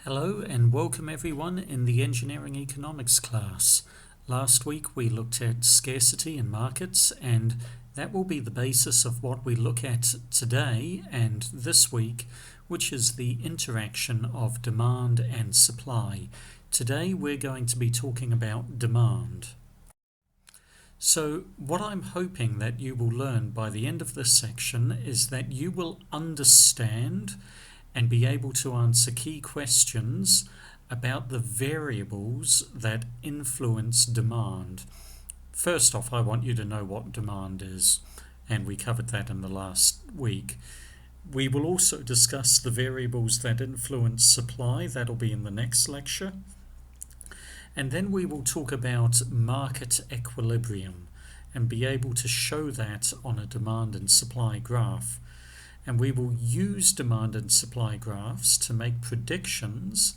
Hello and welcome everyone in the Engineering Economics class. Last week we looked at scarcity in markets, and that will be the basis of what we look at today and this week, which is the interaction of demand and supply. Today we're going to be talking about demand. So what I'm hoping that you will learn by the end of this section is that you will understand and be able to answer key questions about the variables that influence demand. First off, I want you to know what demand is, and we covered that in the last week. We will also discuss the variables that influence supply. That'll be in the next lecture. And then we will talk about market equilibrium and be able to show that on a demand and supply graph. And we will use demand and supply graphs to make predictions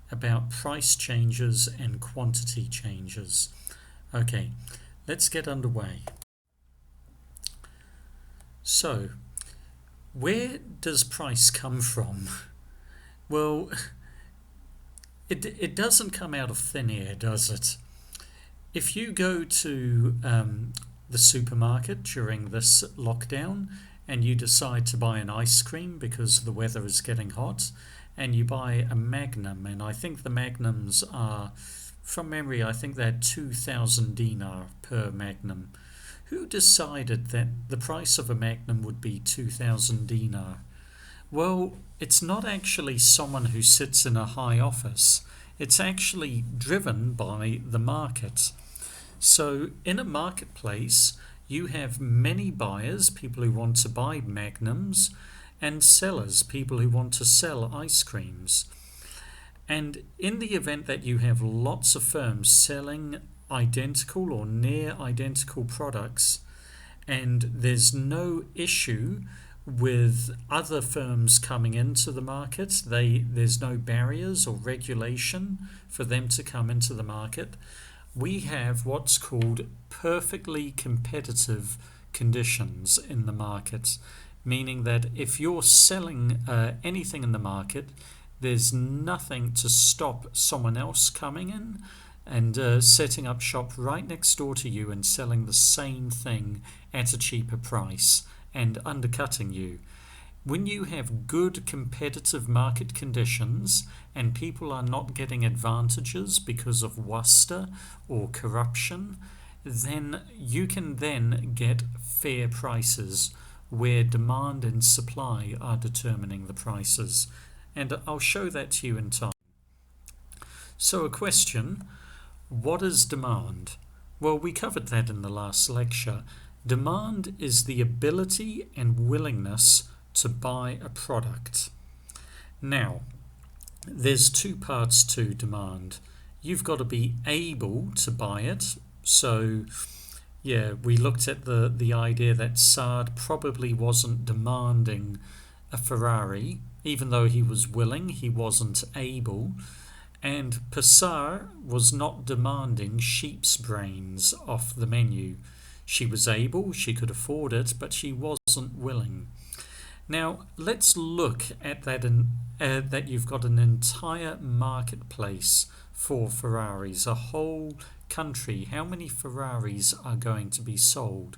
about price changes and quantity changes. Okay, let's get underway. So, where does price come from? Well, it doesn't come out of thin air, does it? If you go to the supermarket during this lockdown, and you decide to buy an ice cream because the weather is getting hot, and you buy a Magnum, and I think the Magnums are, from memory, I think they're 2,000 dinar per Magnum. Who decided that the price of a Magnum would be 2,000 dinar? Well, it's not actually someone who sits in a high office. It's actually driven by the market. So in a marketplace, you have many buyers, people who want to buy Magnums, and sellers, people who want to sell ice creams. And in the event that you have lots of firms selling identical or near identical products, and there's no issue with other firms coming into the market, there's no barriers or regulation for them to come into the market, we have what's called perfectly competitive conditions in the market, meaning that if you're selling anything in the market, there's nothing to stop someone else coming in and setting up shop right next door to you and selling the same thing at a cheaper price and undercutting you. When you have good competitive market conditions and people are not getting advantages because of waster or corruption, then you can then get fair prices where demand and supply are determining the prices. And I'll show that to you in time. So a question, what is demand? Well, we covered that in the last lecture. Demand is the ability and willingness to buy a product. Now, there's two parts to demand. You've got to be able to buy it. So, yeah, we looked at the idea that Saad probably wasn't demanding a Ferrari. Even though he was willing, he wasn't able. And Passar was not demanding sheep's brains off the menu. She was able, she could afford it, but she wasn't willing. Now, let's look at that you've got an entire marketplace for Ferraris, a whole country. How many Ferraris are going to be sold?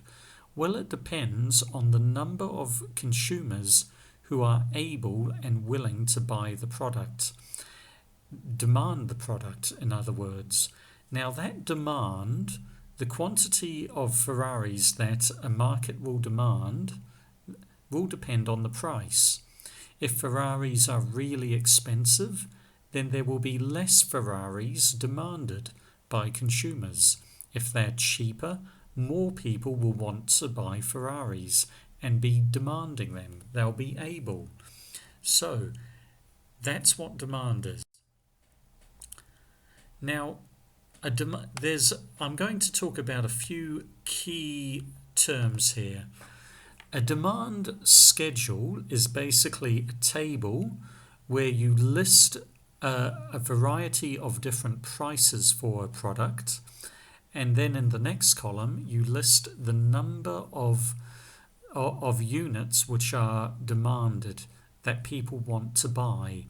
Well, it depends on the number of consumers who are able and willing to buy the product. Demand the product, in other words. Now, that demand, the quantity of Ferraris that a market will demand, will depend on the price. If Ferraris are really expensive, then there will be less Ferraris demanded by consumers. If they're cheaper, more people will want to buy Ferraris and be demanding them. They'll be able. So, that's what demand is. Now, I'm going to talk about a few key terms here. A demand schedule is basically a table where you list a variety of different prices for a product, and then in the next column you list the number of units which are demanded that people want to buy.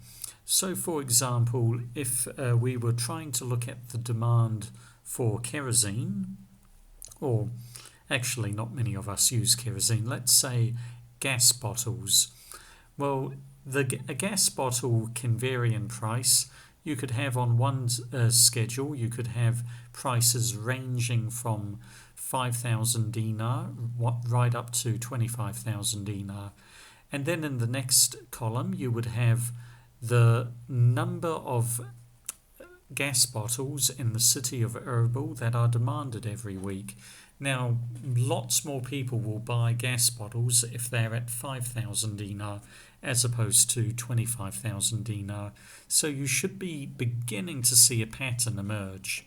So, for example, if we were trying to look at the demand for kerosene, or actually not many of us use kerosene, let's say gas bottles. Well, a gas bottle can vary in price. You could have on one schedule, you could have prices ranging from 5,000 dinar right up to 25,000 dinar. And then in the next column, you would have the number of gas bottles in the city of Erbil that are demanded every week. Now, lots more people will buy gas bottles if they're at 5,000 dinar as opposed to 25,000 dinar. So you should be beginning to see a pattern emerge.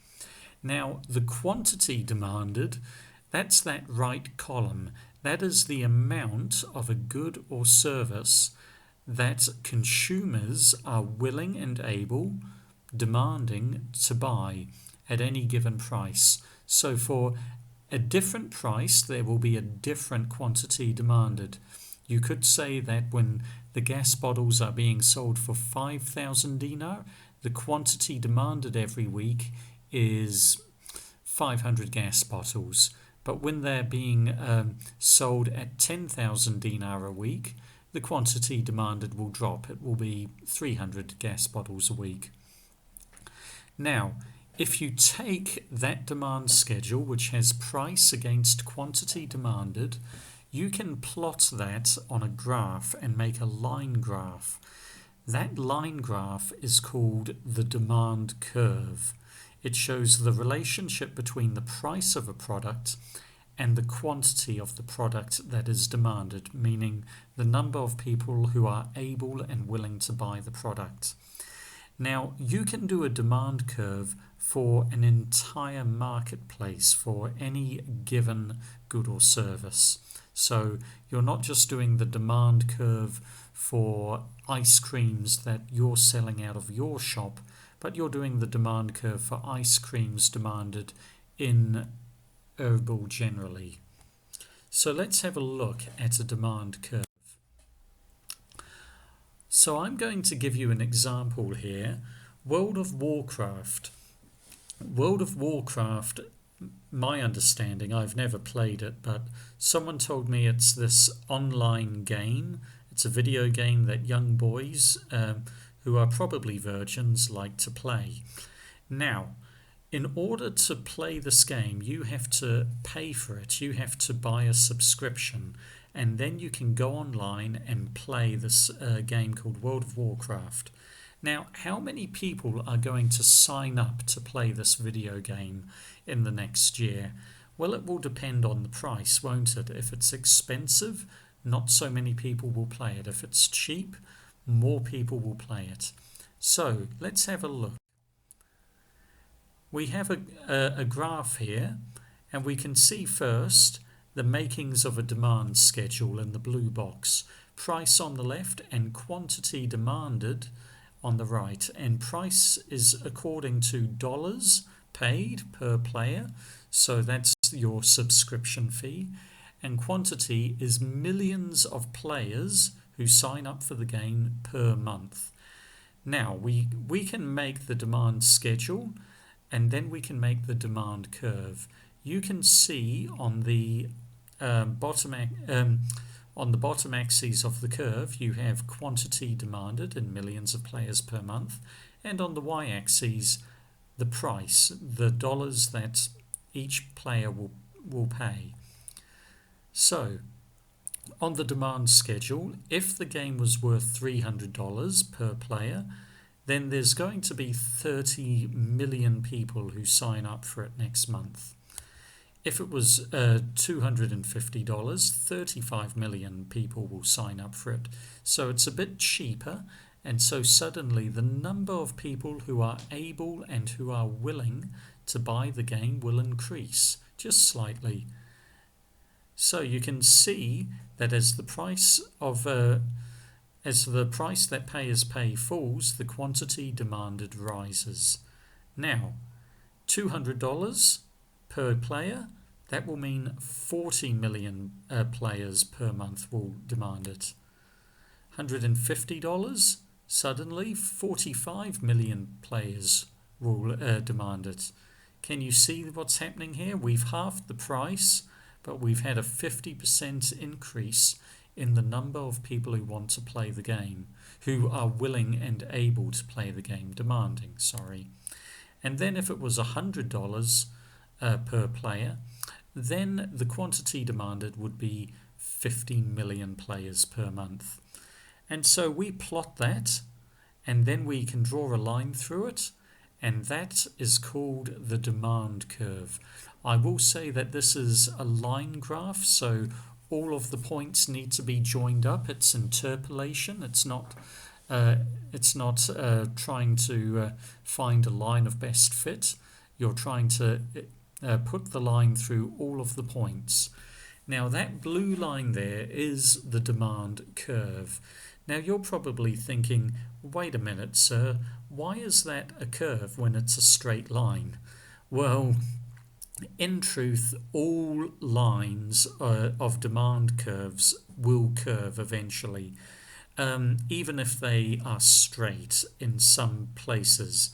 Now, the quantity demanded, that's that right column. That is the amount of a good or service that consumers are willing and able, demanding to buy at any given price. So for a different price, there will be a different quantity demanded. You could say that when the gas bottles are being sold for 5,000 dinar, the quantity demanded every week is 500 gas bottles. But when they're being sold at 10,000 dinar a week, the quantity demanded will drop. It will be 300 gas bottles a week. Now, if you take that demand schedule, which has price against quantity demanded, you can plot that on a graph and make a line graph. That line graph is called the demand curve. It shows the relationship between the price of a product and the quantity of the product that is demanded, meaning the number of people who are able and willing to buy the product. Now, you can do a demand curve for an entire marketplace for any given good or service. So you're not just doing the demand curve for ice creams that you're selling out of your shop, but you're doing the demand curve for ice creams demanded in Erbil generally. So let's have a look at a demand curve. So I'm going to give you an example here. World of Warcraft. World of Warcraft, my understanding, I've never played it, but someone told me it's this online game. It's a video game that young boys who are probably virgins like to play. Now, in order to play this game, you have to pay for it. You have to buy a subscription, and then you can go online and play this game called World of Warcraft. Now, how many people are going to sign up to play this video game in the next year? Well, it will depend on the price, won't it? If it's expensive, not so many people will play it. If it's cheap, more people will play it. So, let's have a look. We have a graph here, and we can see first the makings of a demand schedule in the blue box. Price on the left and quantity demanded on the right. And price is according to dollars paid per player, so that's your subscription fee. And quantity is millions of players who sign up for the game per month. Now, we can make the demand schedule, and then we can make the demand curve. You can see on the bottom axis of the curve, you have quantity demanded in millions of players per month, and on the y-axis, the price, the dollars that each player will pay. So, on the demand schedule, if the game was worth $300 per player, then there's going to be 30 million people who sign up for it next month. If it was $250, 35 million people will sign up for it. So it's a bit cheaper, and so suddenly the number of people who are able and who are willing to buy the game will increase, just slightly. So you can see that as the price that players pay falls, the quantity demanded rises. Now, $200 per player, that will mean 40 million players per month will demand it. $150, Suddenly 45 million players will demand it. Can you see what's happening here? We've halved the price, but we've had a 50% increase in the number of people who want to play the game, who are willing and able to play the game, demanding, sorry. And then if it was $100 per player, then the quantity demanded would be 15 million players per month. And so we plot that, and then we can draw a line through it, and that is called the demand curve. I will say that this is a line graph, so all of the points need to be joined up. It's interpolation. It's not trying to find a line of best fit. You're trying to put the line through all of the points. Now that blue line there is the demand curve. Now you're probably thinking, wait a minute, sir, why is that a curve when it's a straight line? Well, in truth, all lines of demand curves will curve eventually, even if they are straight in some places.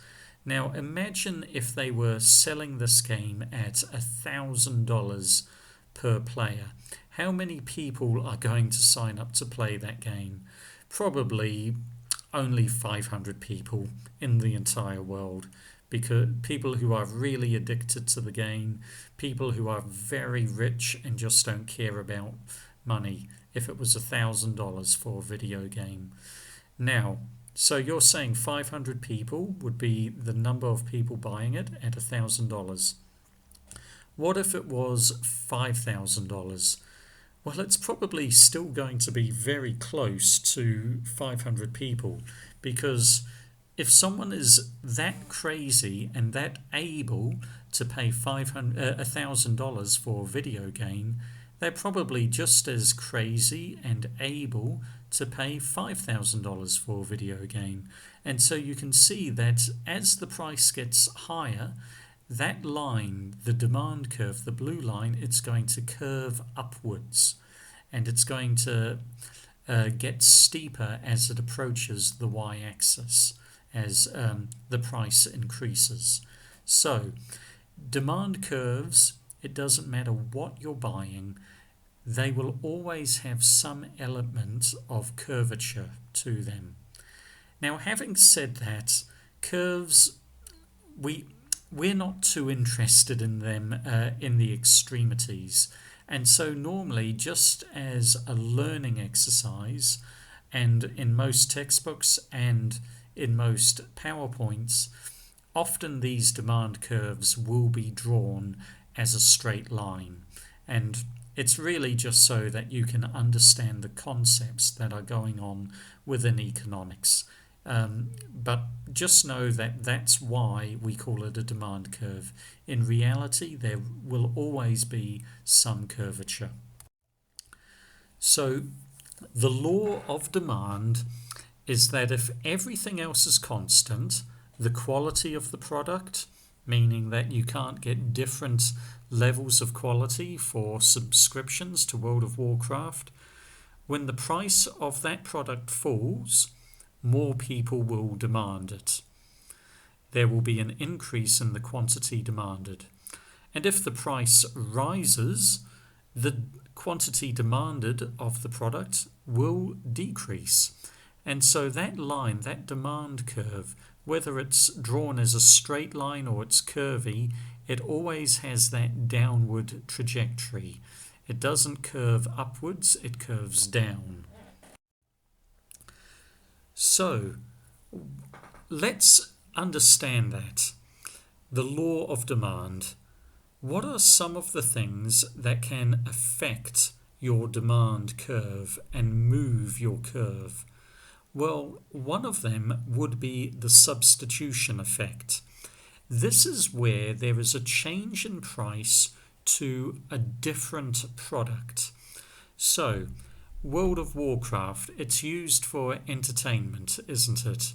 Now imagine if they were selling this game at $1,000 per player. How many people are going to sign up to play that game? Probably only 500 people in the entire world, because people who are really addicted to the game, people who are very rich and just don't care about money, if it was $1,000 for a video game. Now, so you're saying 500 people would be the number of people buying it at $1,000. What if it was $5,000? Well, it's probably still going to be very close to 500 people, because if someone is that crazy and that able to pay $1,000 for a video game, they're probably just as crazy and able to pay $5,000 for a video game. And so you can see that as the price gets higher, that line, the demand curve, the blue line, it's going to curve upwards, and it's going to get steeper as it approaches the y-axis, as the price increases. So demand curves, it doesn't matter what you're buying, they will always have some element of curvature to them. Now, having said that, curves, we're not too interested in them in the extremities. And so normally, just as a learning exercise, and in most textbooks and in most PowerPoints, often these demand curves will be drawn as a straight line. And it's really just so that you can understand the concepts that are going on within economics. But just know that that's why we call it a demand curve. In reality, there will always be some curvature. So the law of demand is that if everything else is constant, the quality of the product, meaning that you can't get different levels of quality for subscriptions to World of Warcraft, when the price of that product falls, more people will demand it. There will be an increase in the quantity demanded. And if the price rises, the quantity demanded of the product will decrease. And so that line, that demand curve, whether it's drawn as a straight line or it's curvy, it always has that downward trajectory. It doesn't curve upwards, it curves down. So, let's understand that. The law of demand. What are some of the things that can affect your demand curve and move your curve? Well, one of them would be the substitution effect. This is where there is a change in price to a different product. So, World of Warcraft, it's used for entertainment, isn't it?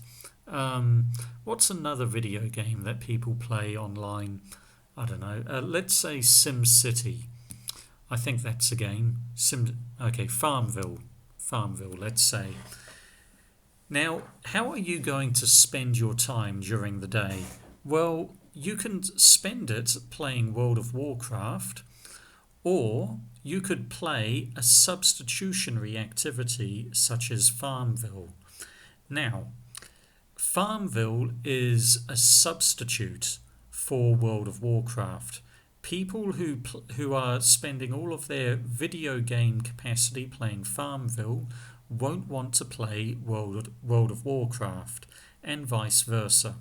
What's another video game that people play online? I don't know. Let's say SimCity. I think that's a game. Farmville, let's say. Now, how are you going to spend your time during the day? Well, you can spend it playing World of Warcraft, or you could play a substitutionary activity such as Farmville. Now, Farmville is a substitute for World of Warcraft. People who are spending all of their video game capacity playing Farmville won't want to play World of Warcraft, and vice versa.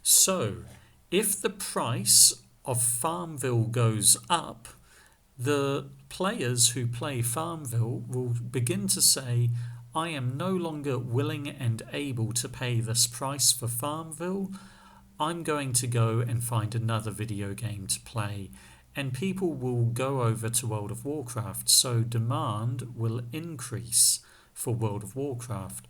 So, if the price of Farmville goes up, the players who play Farmville will begin to say, I am no longer willing and able to pay this price for Farmville. I'm going to go and find another video game to play. And people will go over to World of Warcraft, so demand will increase for World of Warcraft.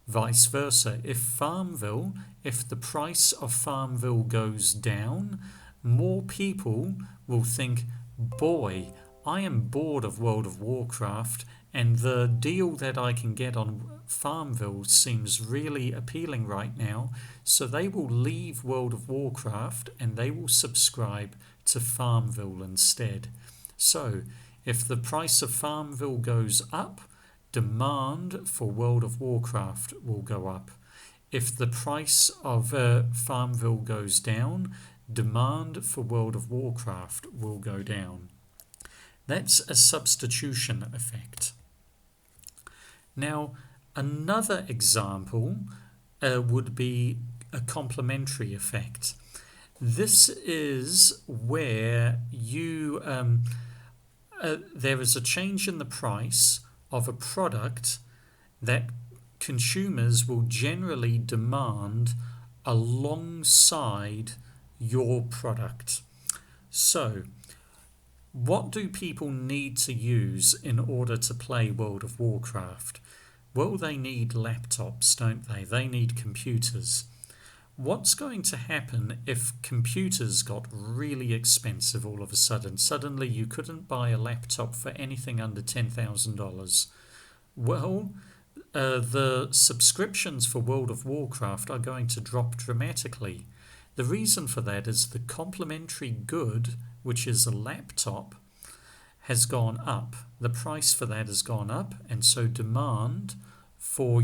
Vice versa, if the price of Farmville goes down, more people will think, boy, I am bored of World of Warcraft, and the deal that I can get on Farmville seems really appealing right now, so they will leave World of Warcraft and they will subscribe to Farmville instead. So, if the price of Farmville goes up, demand for World of Warcraft will go up. If the price of Farmville goes down, demand for World of Warcraft will go down. That's a substitution effect. Now, another example would be a complementary effect. This is where there is a change in the price of a product that consumers will generally demand alongside your product. So, what do people need to use in order to play World of Warcraft? Well, they need laptops, don't they? They need computers. What's going to happen if computers got really expensive all of a sudden? Suddenly you couldn't buy a laptop for anything under $10,000. Well, the subscriptions for World of Warcraft are going to drop dramatically. The reason for that is the complementary good, which is a laptop, has gone up. The price for that has gone up, and so demand for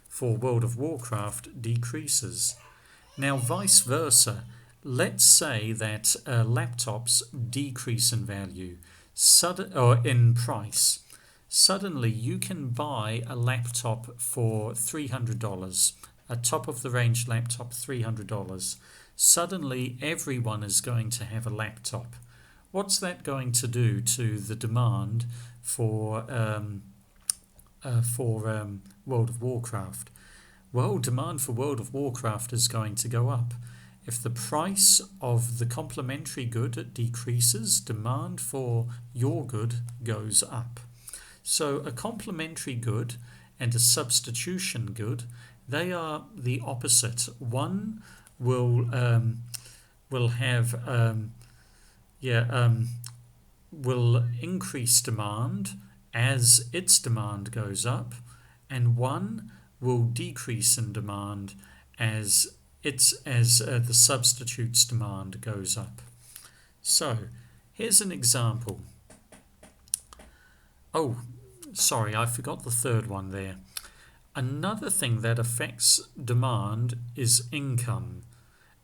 for World of Warcraft decreases. Now, vice versa, let's say that laptops decrease in value or in price. Suddenly, you can buy a laptop for $300, a top-of-the-range laptop, $300. Suddenly, everyone is going to have a laptop. What's that going to do to the demand for World of Warcraft? Well, demand for World of Warcraft is going to go up. If the price of the complementary good decreases, demand for your good goes up. So a complementary good and a substitution good, they are the opposite. One will increase demand as its demand goes up, and one will decrease in demand as the substitute's demand goes up. So here's an example. Oh, sorry, I forgot the third one there. Another thing that affects demand is income.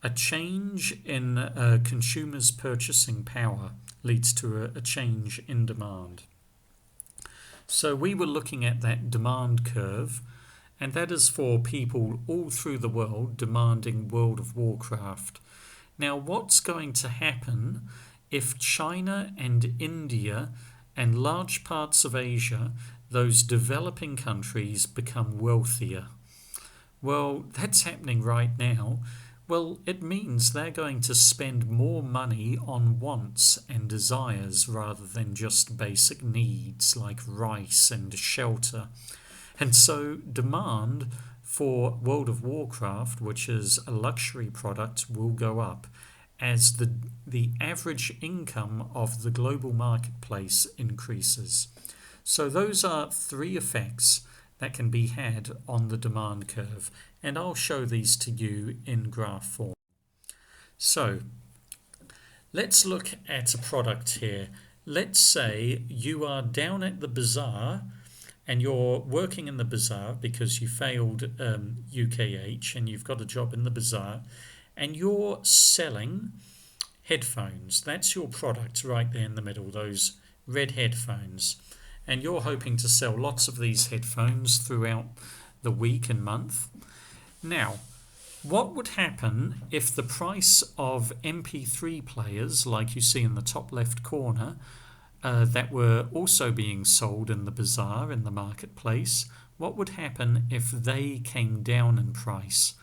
A change in consumers' purchasing power leads to a change in demand. So we were looking at that demand curve, and that is for people all through the world demanding World of Warcraft. Now, what's going to happen if China and India and large parts of Asia, those developing countries, become wealthier? Well, that's happening right now. Well, it means they're going to spend more money on wants and desires rather than just basic needs like rice and shelter. And so demand for World of Warcraft, which is a luxury product, will go up as the average income of the global marketplace increases. So those are three effects that can be had on the demand curve. And I'll show these to you in graph form. So let's look at a product here. Let's say you are down at the bazaar and you're working in the bazaar because you failed UKH and you've got a job in the bazaar, and you're selling headphones. That's your product right there in the middle, those red headphones. And you're hoping to sell lots of these headphones throughout the week and month. Now, what would happen if the price of MP3 players, like you see in the top left corner, that were also being sold in the bazaar, in the marketplace, what would happen if they came down in price?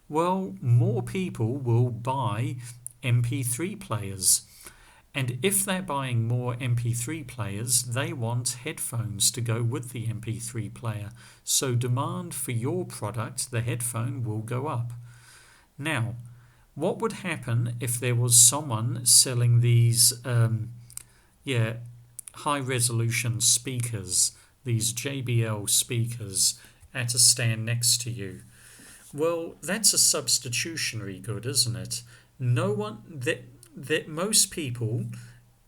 Well, more people will buy MP3 players. And if they're buying more MP3 players, they want headphones to go with the MP3 player. So demand for your product, the headphone, will go up. Now, what would happen if there was someone selling these high-resolution speakers, these JBL speakers, at a stand next to you? Well, that's a substitutionary good, isn't it? No one that most people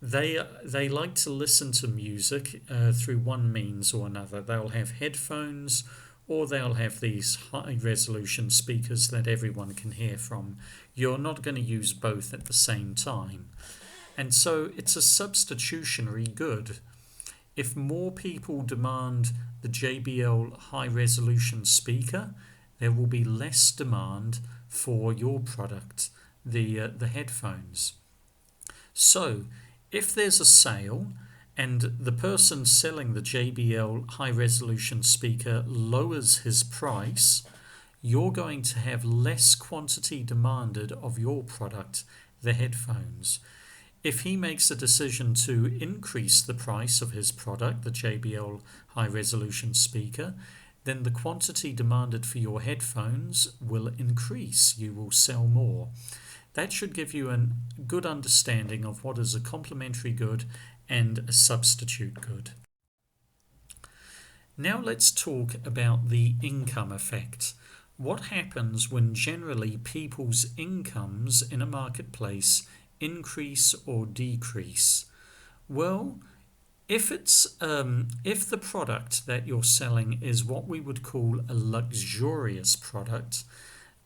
they like to listen to music through one means or another. They'll have headphones, or they'll have these high-resolution speakers that everyone can hear from. You're not going to use both at the same time. And so it's a substitutionary good. If more people demand the JBL high-resolution speaker, there will be less demand for your product, the headphones. So if there's a sale and the person selling the JBL high-resolution speaker lowers his price, you're going to have less quantity demanded of your product, the headphones. If he makes a decision to increase the price of his product, the JBL high-resolution speaker, then the quantity demanded for your headphones will increase. You will sell more. That should give you a good understanding of what is a complementary good and a substitute good. Now let's talk about the income effect. What happens when generally people's incomes in a marketplace increase or decrease? Well, if the product that you're selling is what we would call a luxurious product,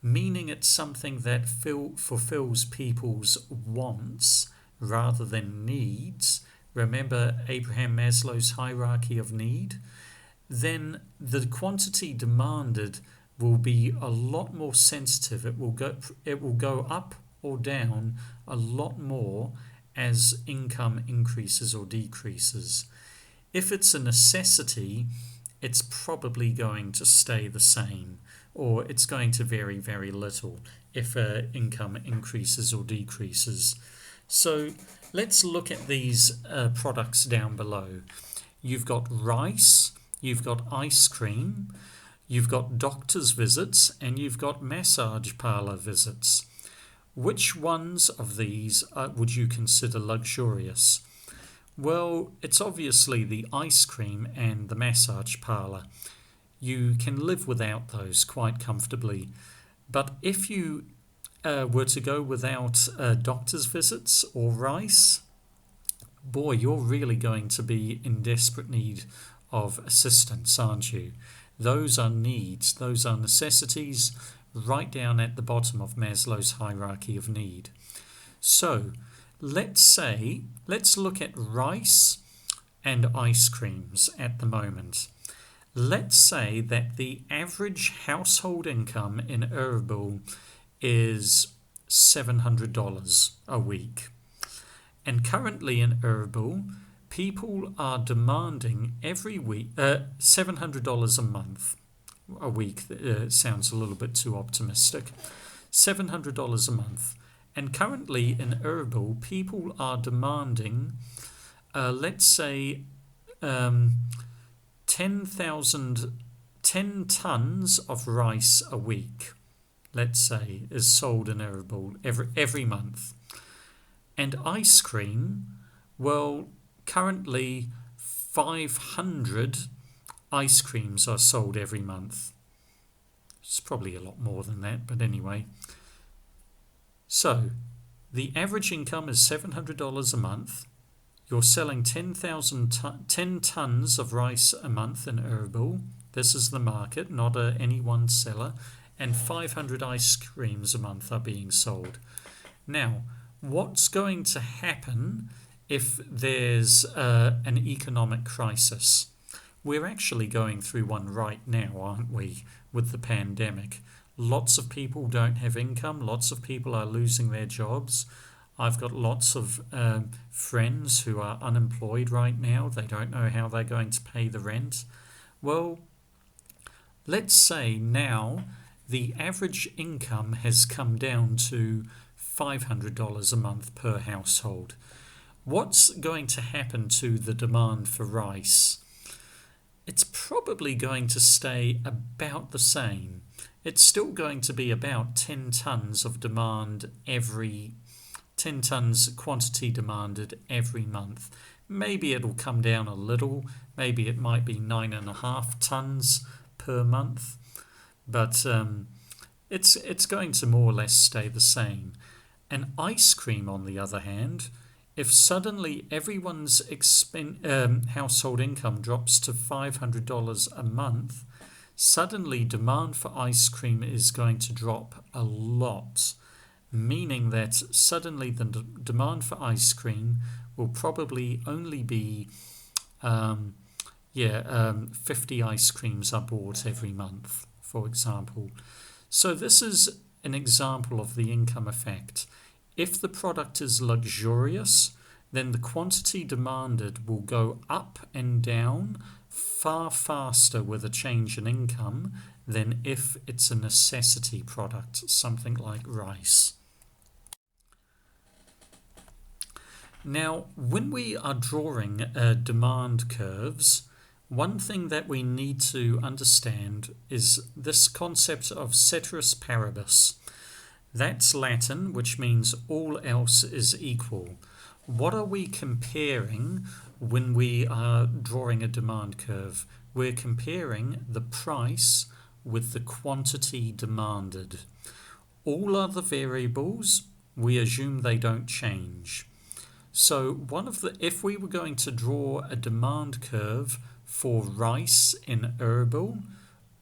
meaning it's something that fulfills people's wants rather than needs. Remember Abraham Maslow's hierarchy of need? Then the quantity demanded will be a lot more sensitive. It will go up or down a lot more as income increases or decreases. If it's a necessity, it's probably going to stay the same, or it's going to vary very little if income increases or decreases. So let's look at these products down below. You've got rice, you've got ice cream, you've got doctor's visits, and you've got massage parlor visits. Which ones of these would you consider luxurious? Well, it's obviously the ice cream and the massage parlor. You can live without those quite comfortably. But if you were to go without doctor's visits or rice, boy, you're really going to be in desperate need of assistance, aren't you? Those are needs, those are necessities, right down at the bottom of Maslow's hierarchy of need. So let's look at rice and ice creams at the moment. Let's say that the average household income in Erbil is $700 a week. And currently in Erbil, people are demanding every week $700 a month. A week sounds a little bit too optimistic. $700 a month. And currently in Erbil, people are demanding, let's say, 10 tons of rice a week, let's say, is sold in Erbil every month. And ice cream, well, currently 500 ice creams are sold every month. It's probably a lot more than that, but anyway. So, the average income is $700 a month. You're selling 10 tons of rice a month in herbal. This is the market, not any one seller. And 500 ice creams a month are being sold. Now, what's going to happen if there's an economic crisis? We're actually going through one right now, aren't we, with the pandemic? Lots of people don't have income. Lots of people are losing their jobs. I've got lots of friends who are unemployed right now. They don't know how they're going to pay the rent. Well, let's say now the average income has come down to $500 a month per household. What's going to happen to the demand for rice? It's probably going to stay about the same. It's still going to be about 10 tons of demand 10 tons quantity demanded every month. Maybe it'll come down a little. Maybe it might be 9.5 tons per month. But it's going to more or less stay the same. And ice cream, on the other hand, if suddenly everyone's household income drops to $500 a month, suddenly demand for ice cream is going to drop a lot, meaning that suddenly the demand for ice cream will probably only be 50 ice creams are bought every month, for example. So this is an example of the income effect. If the product is luxurious, then the quantity demanded will go up and down far faster with a change in income than if it's a necessity product, something like rice. Now, when we are drawing demand curves, one thing that we need to understand is this concept of ceteris paribus. That's Latin, which means all else is equal. What are we comparing when we are drawing a demand curve? We're comparing the price with the quantity demanded. All other variables, we assume they don't change. So if we were going to draw a demand curve for rice in herbal,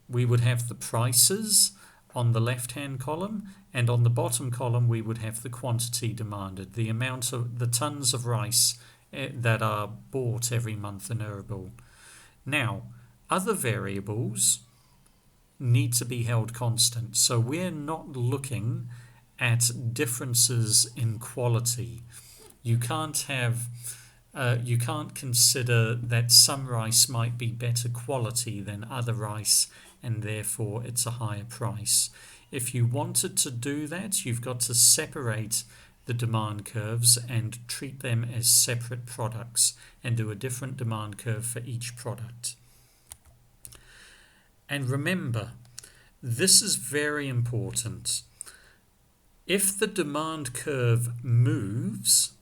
we would have the prices on the left-hand column, and on the bottom column we would have the quantity demanded, the amount of the tons of rice that are bought every month in herbal. Now, other variables need to be held constant, so we're not looking at differences in quality. You can't consider that some rice might be better quality than other rice and therefore it's a higher price. If you wanted to do that, you've got to separate the demand curves and treat them as separate products and do a different demand curve for each product. And remember, this is very important. If the demand curve moves,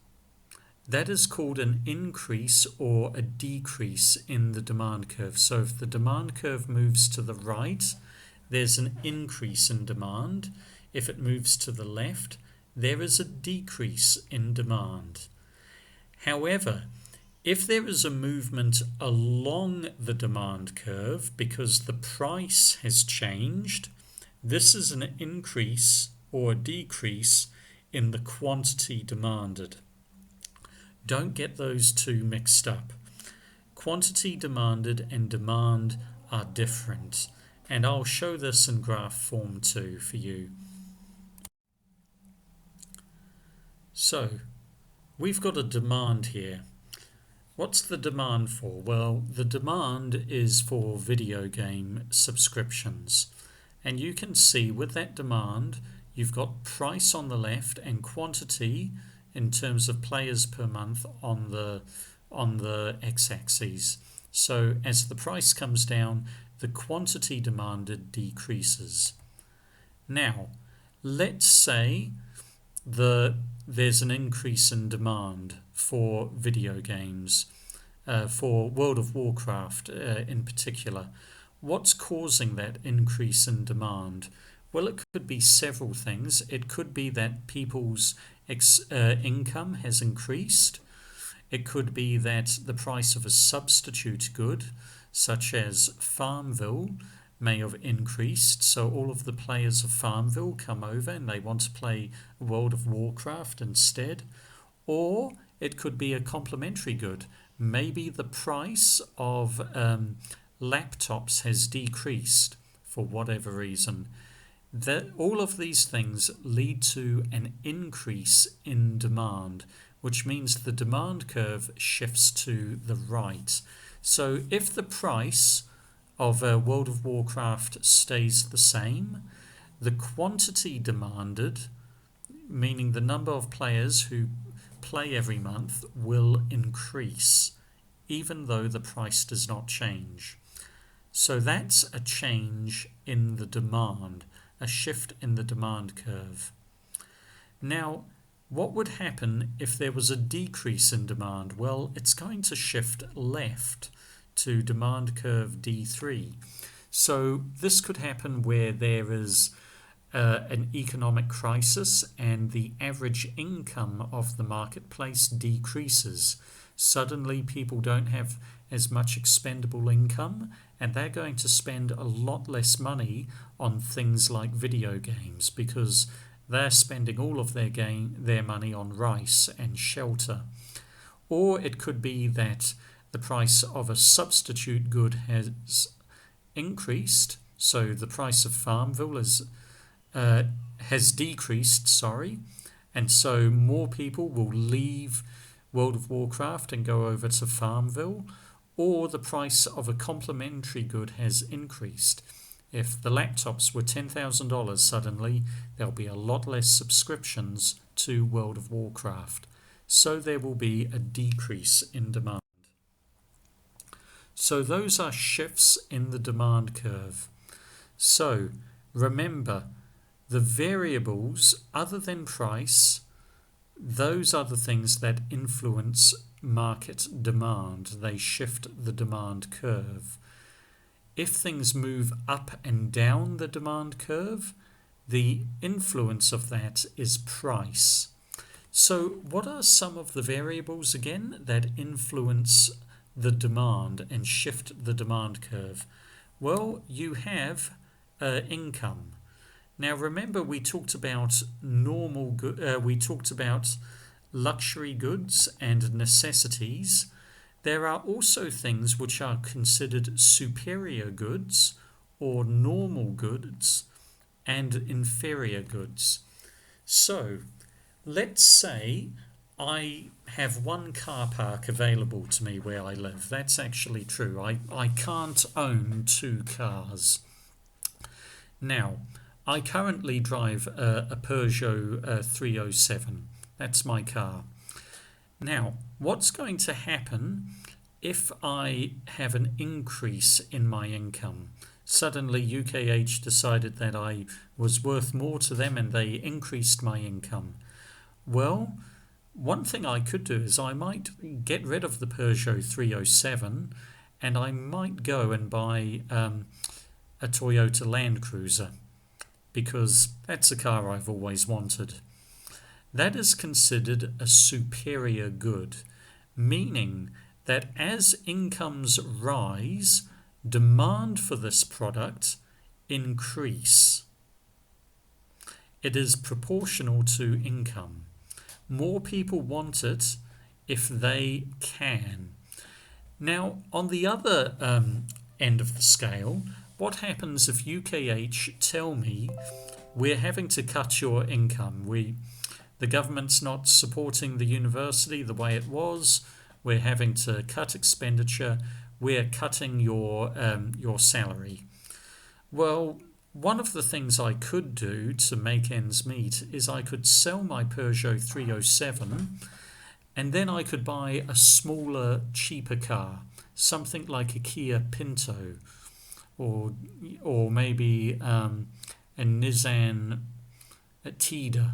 that is called an increase or a decrease in the demand curve. So if the demand curve moves to the right, there's an increase in demand. If it moves to the left, there is a decrease in demand. However, if there is a movement along the demand curve because the price has changed, this is an increase or a decrease in the quantity demanded. Don't get those two mixed up. Quantity demanded and demand are different, and I'll show this in graph form too for you. So, we've got a demand here. What's the demand for? Well, the demand is for video game subscriptions. And you can see with that demand, you've got price on the left and quantity in terms of players per month on the x-axis. So as the price comes down, the quantity demanded decreases. Now, let's say there's an increase in demand for video games. for World of Warcraft in particular. What's causing that increase in demand? Well, it could be several things. It could be that people's income has increased. It could be that the price of a substitute good, such as Farmville, may have increased. So all of the players of Farmville come over and they want to play World of Warcraft instead. Or it could be a complementary good. Maybe the price of laptops has decreased for whatever reason. All of these things lead to an increase in demand, which means the demand curve shifts to the right. So if the price of World of Warcraft stays the same, the quantity demanded, meaning the number of players who play every month, will increase, even though the price does not change. So that's a change in the demand, a shift in the demand curve. Now, what would happen if there was a decrease in demand? Well, it's going to shift left to demand curve D3. So this could happen where there is an economic crisis and the average income of the marketplace decreases. Suddenly people don't have as much expendable income and they're going to spend a lot less money on things like video games because they're spending all of their money on rice and shelter. Or it could be that the price of a substitute good has increased, so the price of Farmville has decreased, and so more people will leave World of Warcraft and go over to Farmville, or the price of a complementary good has increased. If the laptops were $10,000 suddenly, there'll be a lot less subscriptions to World of Warcraft, so there will be a decrease in demand. So those are shifts in the demand curve. So remember, the variables other than price, those are the things that influence market demand. They shift the demand curve. If things move up and down the demand curve, the influence of that is price. So what are some of the variables again that influence the demand and shift the demand curve? Well, you have income. Now remember, we talked about we talked about luxury goods and necessities. There are also things which are considered superior goods or normal goods and inferior goods. So let's say I have one car park available to me where I live. That's actually true. I can't own two cars. Now, I currently drive a Peugeot 307. That's my car. Now, what's going to happen if I have an increase in my income? Suddenly UKH decided that I was worth more to them and they increased my income. Well, one thing I could do is I might get rid of the Peugeot 307 and I might go and buy a Toyota Land Cruiser, because that's a car I've always wanted. That is considered a superior good, meaning that as incomes rise, demand for this product increase. It is proportional to income. More people want it if they can. Now, on the other end of the scale, what happens if UKH tell me we're having to cut your income? The government's not supporting the university the way it was. We're having to cut expenditure. We're cutting your salary. Well, one of the things I could do to make ends meet is I could sell my Peugeot 307 and then I could buy a smaller, cheaper car, something like a Kia Pinto or maybe a Nissan Tida,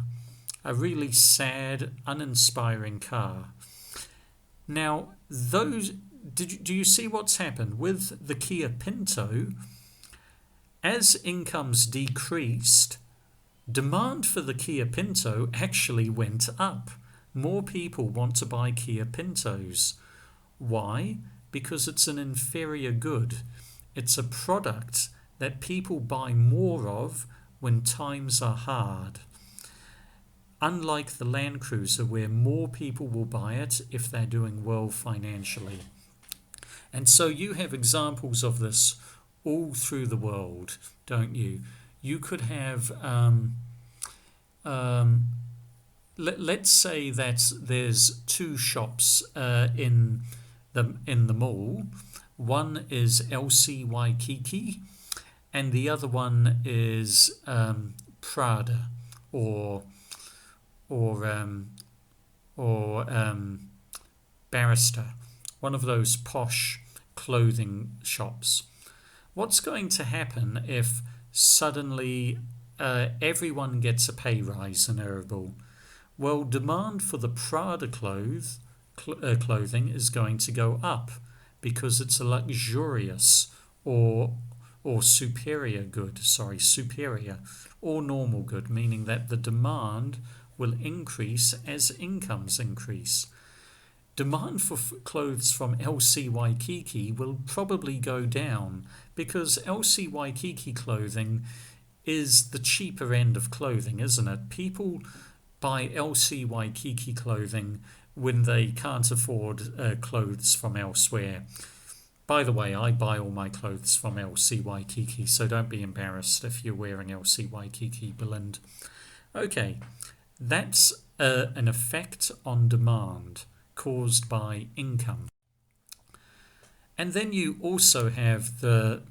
a really sad, uninspiring car. Now, do you see what's happened with the Kia Pinto? As incomes decreased, demand for the Kia Pinto actually went up. More people want to buy Kia Pintos. Why? Because it's an inferior good. It's a product that people buy more of when times are hard. Unlike the Land Cruiser, where more people will buy it if they're doing well financially. And so you have examples of this all through the world, don't you? You could have, let's say that there's two shops in the mall. One is LC Waikiki, and the other one is Prada or Barrister, one of those posh clothing shops. What's going to happen if suddenly everyone gets a pay rise in Erbil? Well, demand for the Prada clothing is going to go up because it's a luxurious or superior good, superior or normal good, meaning that the demand will increase as incomes increase. Demand for clothes from LC Waikiki will probably go down because LC Waikiki clothing is the cheaper end of clothing, isn't it? People buy LC Waikiki clothing when they can't afford clothes from elsewhere. By the way, I buy all my clothes from LC Waikiki, so don't be embarrassed if you're wearing LC Waikiki, Belinda. Okay, that's an effect on demand caused by income. And then you also have the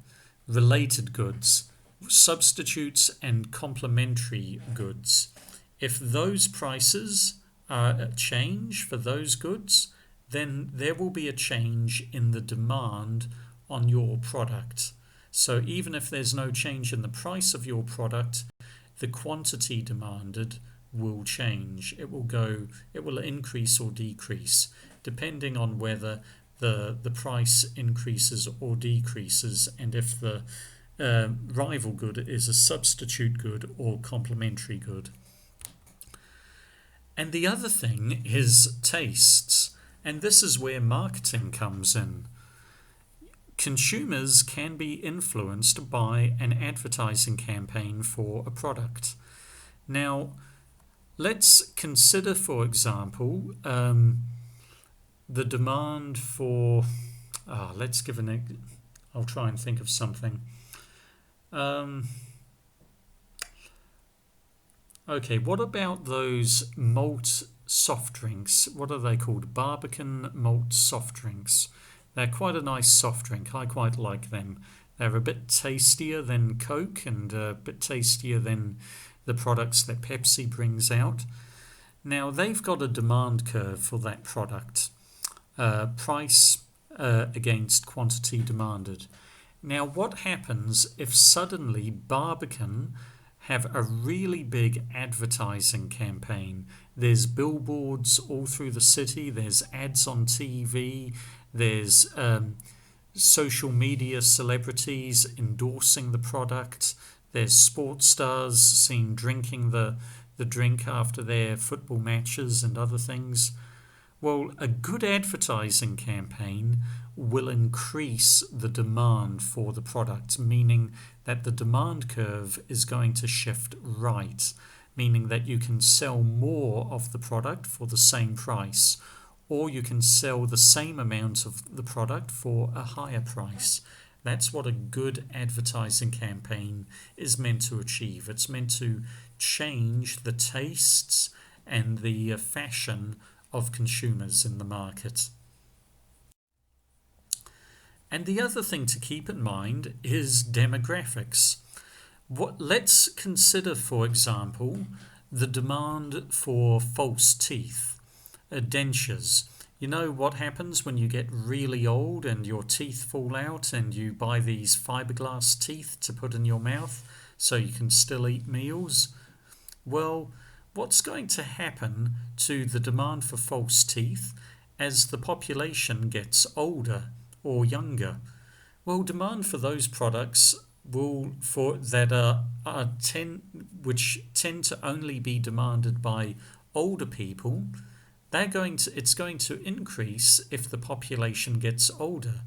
related goods, substitutes and complementary goods. If those prices change for those goods, then there will be a change in the demand on your product. So even if there's no change in the price of your product, the quantity demanded will change. It will increase or decrease depending on whether the price increases or decreases, and if the rival good is a substitute good or complementary good. And the other thing is tastes, and this is where marketing comes in. Consumers can be influenced by an advertising campaign for a product. Now, let's consider, for example, the demand for. Let's give an. I'll try and think of something. Okay, what about those malt soft drinks? What are they called? Barbican malt soft drinks. They're quite a nice soft drink. I quite like them. They're a bit tastier than Coke and a bit tastier than the products that Pepsi brings out. Now, they've got a demand curve for that product. Price against quantity demanded. Now, what happens if suddenly Barbican have a really big advertising campaign? There's billboards all through the city, there's ads on TV, there's social media celebrities endorsing the product, there's sports stars seen drinking the drink after their football matches and other things. Well, a good advertising campaign will increase the demand for the product, meaning that the demand curve is going to shift right, meaning that you can sell more of the product for the same price, or you can sell the same amount of the product for a higher price. That's what a good advertising campaign is meant to achieve. It's meant to change the tastes and the fashion of consumers in the market. And the other thing to keep in mind is demographics. Let's consider, for example, the demand for false teeth, dentures. You know what happens when you get really old and your teeth fall out and you buy these fiberglass teeth to put in your mouth so you can still eat meals? Well, what's going to happen to the demand for false teeth as the population gets older or younger. Well, demand for those products which tend to only be demanded by older people, it's going to increase if the population gets older.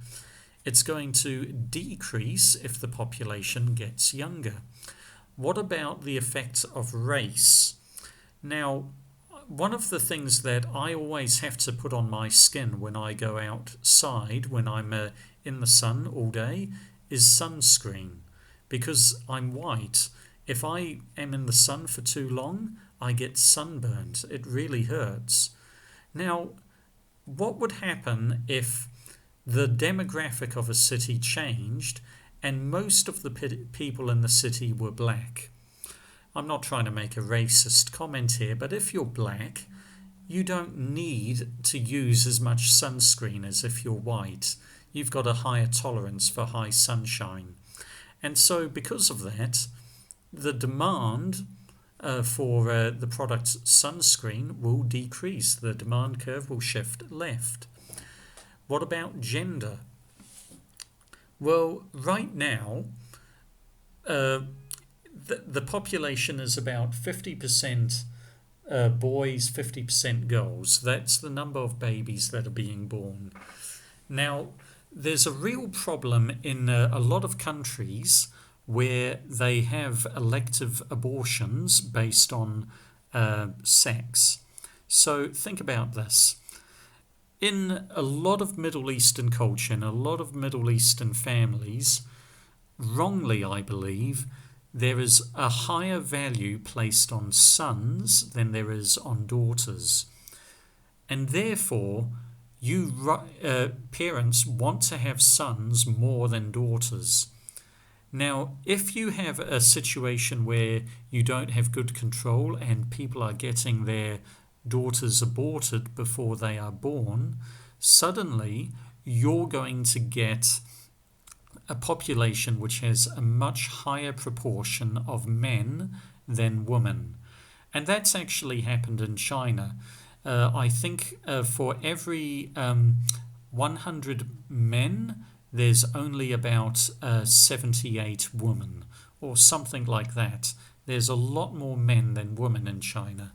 It's going to decrease if the population gets younger. What about the effect of race? Now, one of the things that I always have to put on my skin when I go outside, when I'm in the sun all day, is sunscreen. Because I'm white, if I am in the sun for too long, I get sunburned. It really hurts. Now, what would happen if the demographic of a city changed and most of the people in the city were black? I'm not trying to make a racist comment here, but if you're black, you don't need to use as much sunscreen as if you're white. You've got a higher tolerance for high sunshine. And so because of that, the demand for the product sunscreen will decrease. The demand curve will shift left. What about gender? Well, right now, the population is about 50% boys, 50% girls. That's the number of babies that are being born. Now, there's a real problem in a lot of countries where they have elective abortions based on sex. So think about this. In a lot of Middle Eastern culture, in a lot of Middle Eastern families, wrongly I believe, there is a higher value placed on sons than there is on daughters. And therefore, parents want to have sons more than daughters. Now, if you have a situation where you don't have good control and people are getting their daughters aborted before they are born, suddenly you're going to get a population which has a much higher proportion of men than women. And that's actually happened in China. I think for every 100 men, there's only about 78 women, or something like that. There's a lot more men than women in China.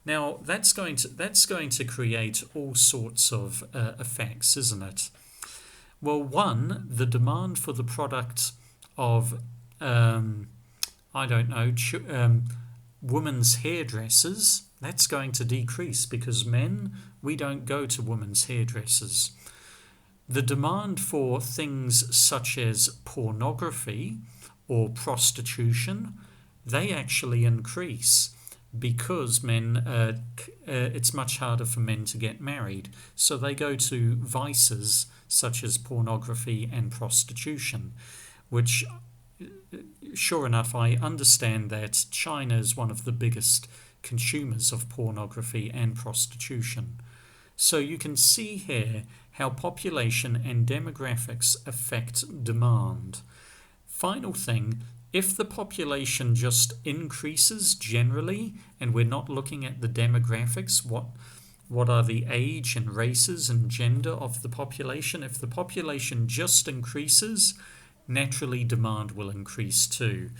Now, that's going to create all sorts of effects, isn't it? Well, one, the demand for the product of, women's hairdressers, that's going to decrease because men, we don't go to women's hairdressers. The demand for things such as pornography or prostitution, they actually increase because it's much harder for men to get married. So they go to vices such as pornography and prostitution, which, sure enough, I understand that China is one of the biggest consumers of pornography and prostitution. So you can see here how population and demographics affect demand. Final thing, if the population just increases generally, and we're not looking at the demographics, what are the age and races and gender of the population? If the population just increases, naturally demand will increase too.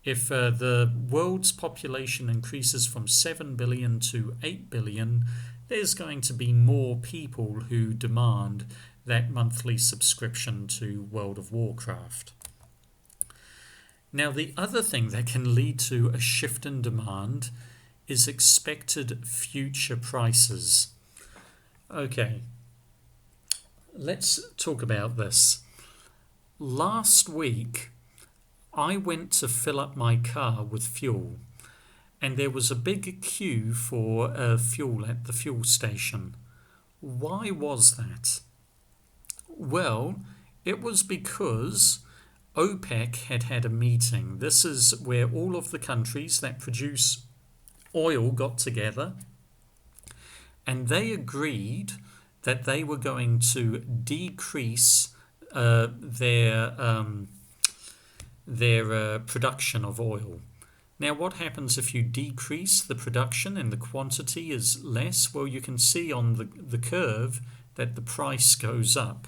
If the world's population increases from 7 billion to 8 billion, there's going to be more people who demand that monthly subscription to World of Warcraft. Now, the other thing that can lead to a shift in demand is expected future prices. Okay, let's talk about this. Last week, I went to fill up my car with fuel, and there was a big queue for fuel at the fuel station. Why was that? Well, it was because OPEC had a meeting. This is where all of the countries that produce oil got together, and they agreed that they were going to decrease their production of oil. Now, what happens if you decrease the production and the quantity is less? Well, you can see on the curve that the price goes up.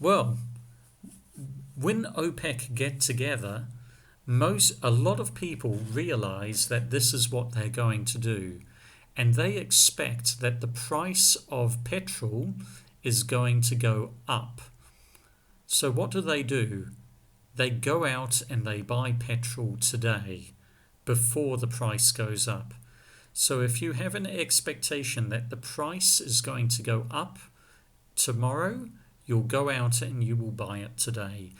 Well, when OPEC get together, a lot of people realize that this is what they're going to do, and they expect that the price of petrol is going to go up. So what do? They go out and they buy petrol today before the price goes up. So if you have an expectation that the price is going to go up tomorrow, you'll go out and you will buy it today.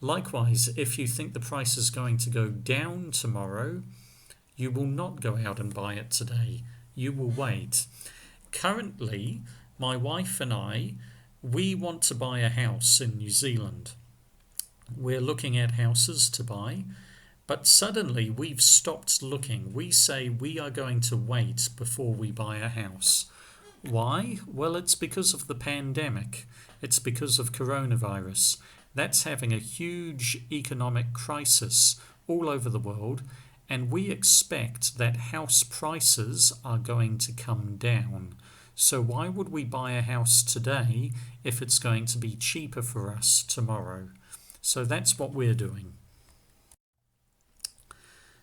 Likewise, if you think the price is going to go down tomorrow, you will not go out and buy it today. You will wait. Currently, my wife and I, we want to buy a house in New Zealand. We're looking at houses to buy, but suddenly we've stopped looking. We say we are going to wait before we buy a house. Why? Well, it's because of the pandemic. It's because of coronavirus. That's having a huge economic crisis all over the world, and we expect that house prices are going to come down. So why would we buy a house today if it's going to be cheaper for us tomorrow? So that's what we're doing.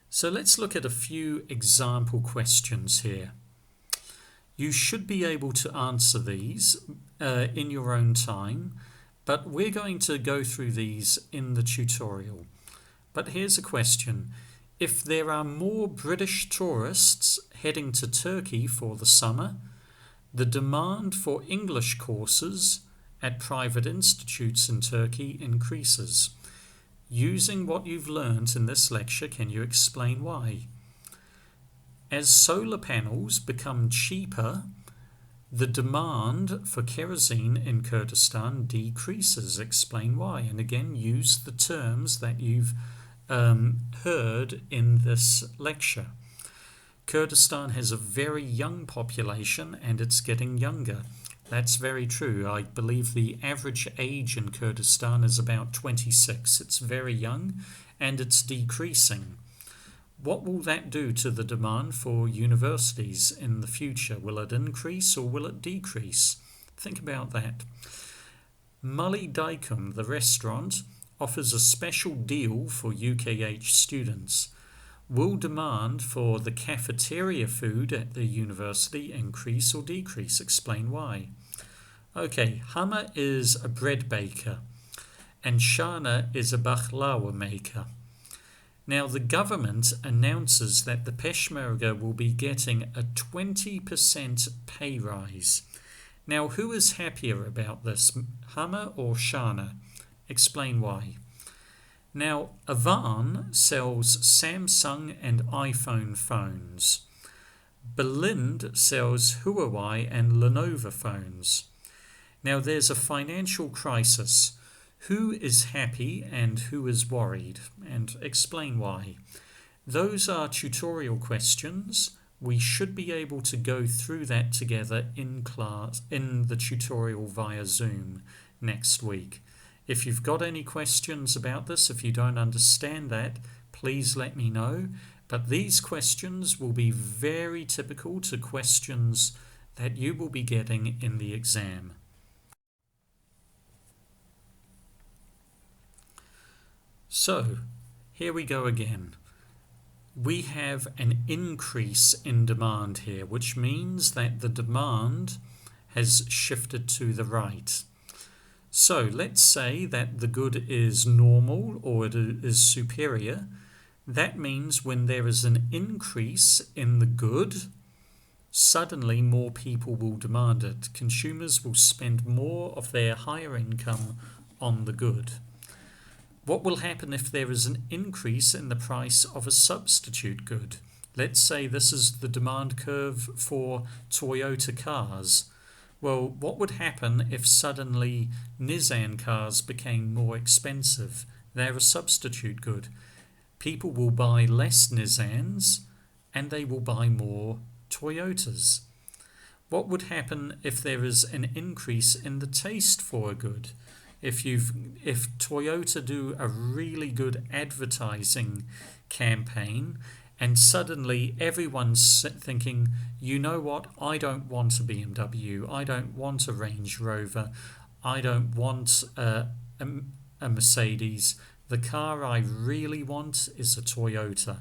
So let's look at a few example questions here. You should be able to answer these in your own time, but we're going to go through these in the tutorial. But here's a question. If there are more British tourists heading to Turkey for the summer, the demand for English courses at private institutes in Turkey increases. Using what you've learned in this lecture, can you explain why? As solar panels become cheaper, the demand for kerosene in Kurdistan decreases. Explain why. And again, use the terms that you've heard in this lecture. Kurdistan has a very young population and it's getting younger. That's very true. I believe the average age in Kurdistan is about 26. It's very young and it's decreasing. What will that do to the demand for universities in the future? Will it increase or will it decrease? Think about that. Mully Daikum, the restaurant, offers a special deal for UKH students. Will demand for the cafeteria food at the university increase or decrease? Explain why. Okay, Hama is a bread baker and Shana is a baklava maker. Now the government announces that the Peshmerga will be getting a 20% pay rise. Now who is happier about this, Hama or Shana? Explain why. Now, Avan sells Samsung and iPhone phones. Belind sells Huawei and Lenovo phones. Now, there's a financial crisis. Who is happy and who is worried? And explain why. Those are tutorial questions. We should be able to go through that together in class, in the tutorial via Zoom next week. If you've got any questions about this, if you don't understand that, please let me know. But these questions will be very typical to questions that you will be getting in the exam. So, here we go again. We have an increase in demand here, which means that the demand has shifted to the right. So let's say that the good is normal or it is superior. That means when there is an increase in the good, suddenly more people will demand it. Consumers will spend more of their higher income on the good. What will happen if there is an increase in the price of a substitute good? Let's say this is the demand curve for Toyota cars. Well, what would happen if suddenly Nissan cars became more expensive? They're a substitute good. People will buy less Nissans and they will buy more Toyotas. What would happen if there is an increase in the taste for a good? If Toyota do a really good advertising campaign, and suddenly everyone's thinking, you know what, I don't want a BMW, I don't want a Range Rover, I don't want a Mercedes. The car I really want is a Toyota.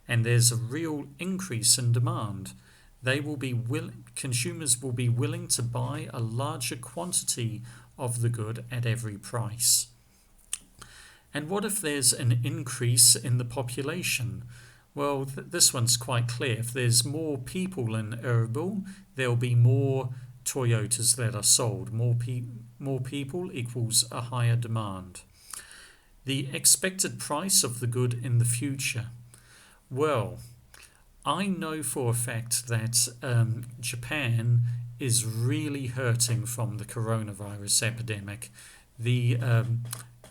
And there's a real increase in demand. Consumers will be willing to buy a larger quantity of the good at every price. And what if there's an increase in the population? Well, this one's quite clear. If there's more people in Erbil, there'll be more Toyotas that are sold. More people equals a higher demand. The expected price of the good in the future. Well, I know for a fact that Japan is really hurting from the coronavirus epidemic. The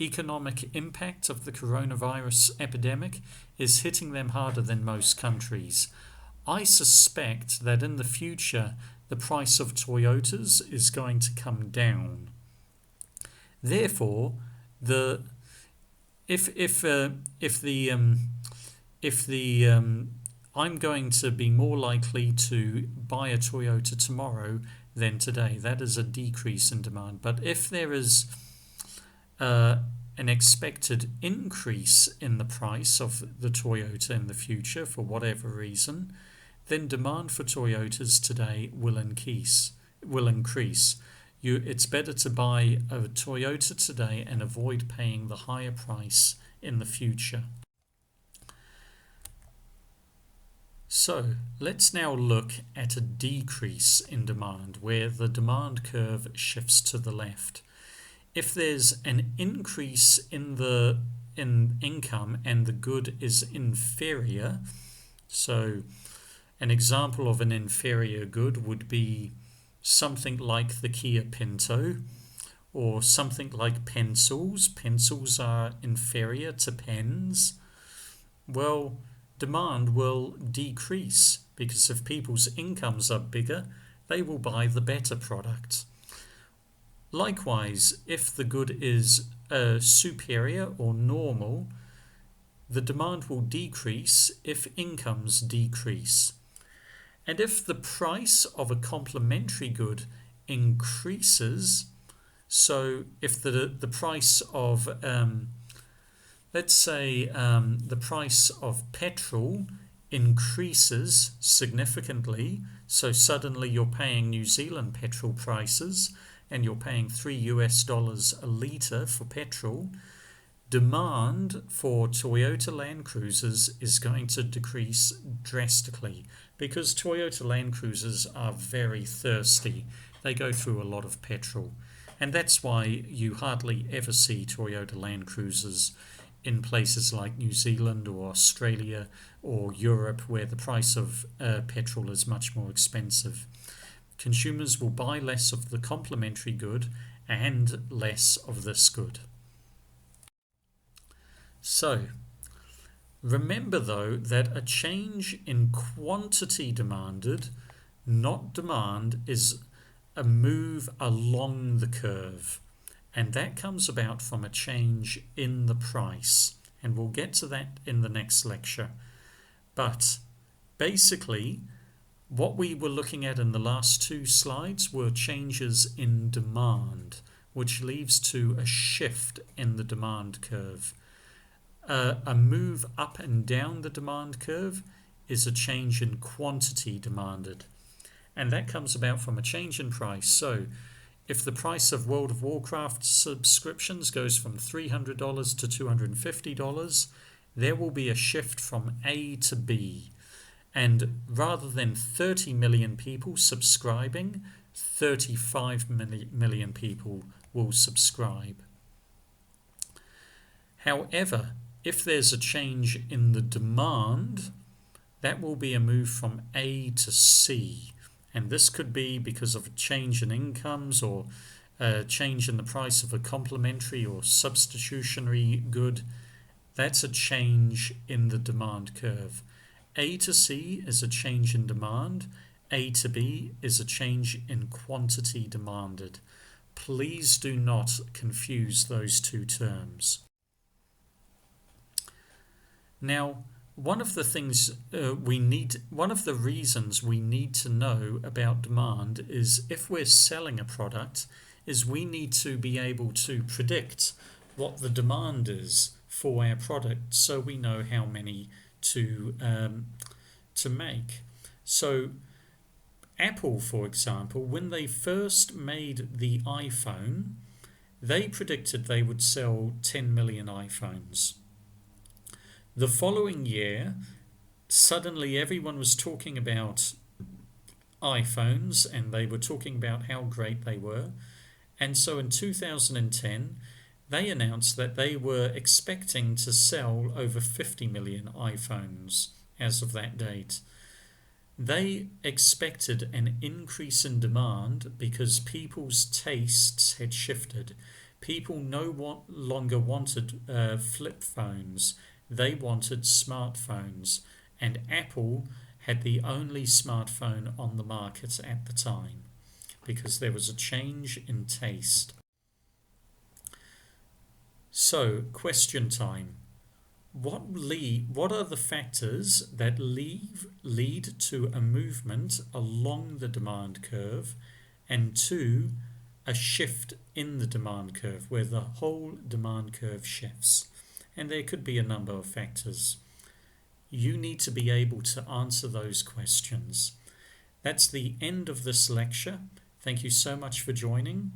economic impact of the coronavirus epidemic is hitting them harder than most countries. I suspect that in the future the price of Toyotas is going to come down. Therefore, I'm going to be more likely to buy a Toyota tomorrow than today. That is a decrease in demand. But if there is an expected increase in the price of the Toyota in the future for whatever reason, then demand for Toyotas today will increase. It's better to buy a Toyota today and avoid paying the higher price in the future. So let's now look at a decrease in demand where the demand curve shifts to the left. If there's an increase in income and the good is inferior, so an example of an inferior good would be something like the Kia Pinto or something like pencils. Pencils are inferior to pens. Well, demand will decrease because if people's incomes are bigger, they will buy the better product. Likewise, if the good is superior or normal, the demand will decrease if incomes decrease. And if the price of a complementary good increases, so if the price of, let's say, the price of petrol increases significantly, so suddenly you're paying New Zealand petrol prices and you're paying $3 a litre for petrol, demand for Toyota Land Cruisers is going to decrease drastically because Toyota Land Cruisers are very thirsty. They go through a lot of petrol. And that's why you hardly ever see Toyota Land Cruisers in places like New Zealand or Australia or Europe where the price of petrol is much more expensive. Consumers will buy less of the complementary good and less of this good. So, remember though that a change in quantity demanded, not demand, is a move along the curve. And that comes about from a change in the price. And we'll get to that in the next lecture. But basically, what we were looking at in the last two slides were changes in demand, which leads to a shift in the demand curve. A move up and down the demand curve is a change in quantity demanded. And that comes about from a change in price. So if the price of World of Warcraft subscriptions goes from $300 to $250, there will be a shift from A to B. And rather than 30 million people subscribing, 35 million people will subscribe. However, if there's a change in the demand, that will be a move from A to C. And this could be because of a change in incomes or a change in the price of a complementary or substitutionary good. That's a change in the demand curve. A to C is a change in demand. A to B is a change in quantity demanded. Please do not confuse those two terms. Now, one of the reasons we need to know about demand is if we're selling a product, is we need to be able to predict what the demand is for our product, so we know how many to make. So Apple, for example, when they first made the iPhone, they predicted they would sell 10 million iPhones. The following year, suddenly everyone was talking about iPhones and they were talking about how great they were. And so in 2010, they announced that they were expecting to sell over 50 million iPhones as of that date. They expected an increase in demand because people's tastes had shifted. People no longer wanted flip phones. They wanted smartphones. And Apple had the only smartphone on the market at the time because there was a change in taste. So, question time. What are the factors that lead to a movement along the demand curve and to a shift in the demand curve where the whole demand curve shifts? And there could be a number of factors. You need to be able to answer those questions. That's the end of this lecture. Thank you so much for joining,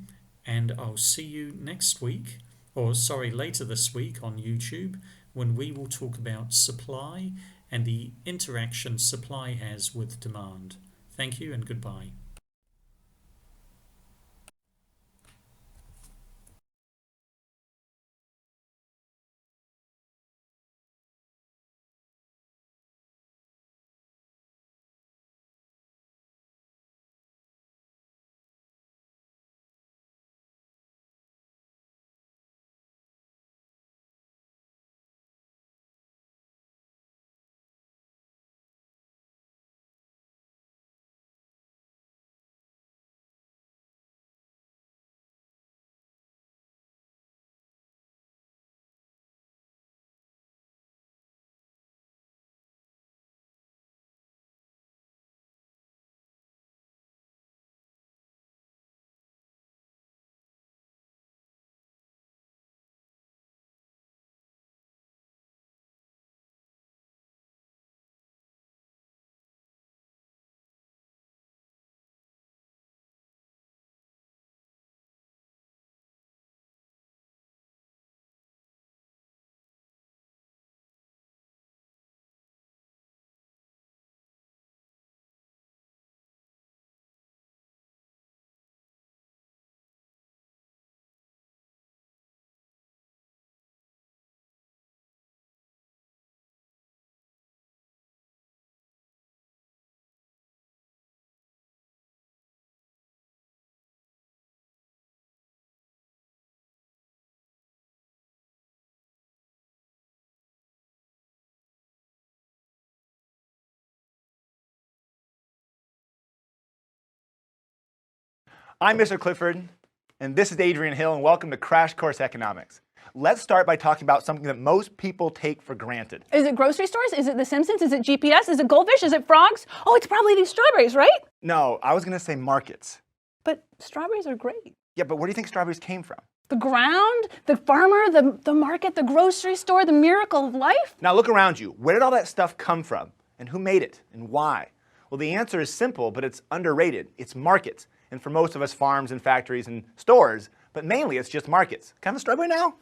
and I'll see you later this week on YouTube, when we will talk about supply and the interaction supply has with demand. Thank you and goodbye. I'm Mr. Clifford, and this is Adrian Hill, and welcome to Crash Course Economics. Let's start by talking about something that most people take for granted. Is it grocery stores? Is it The Simpsons? Is it GPS? Is it goldfish? Is it frogs? Oh, it's probably these strawberries, right? No, I was going to say markets. But strawberries are great. Yeah, but where do you think strawberries came from? The ground, the farmer, the market, the grocery store, the miracle of life. Now look around you. Where did all that stuff come from? And who made it? And why? Well, the answer is simple, but it's underrated. It's markets. And for most of us, farms and factories and stores, but mainly it's just markets. Can I have a strawberry now?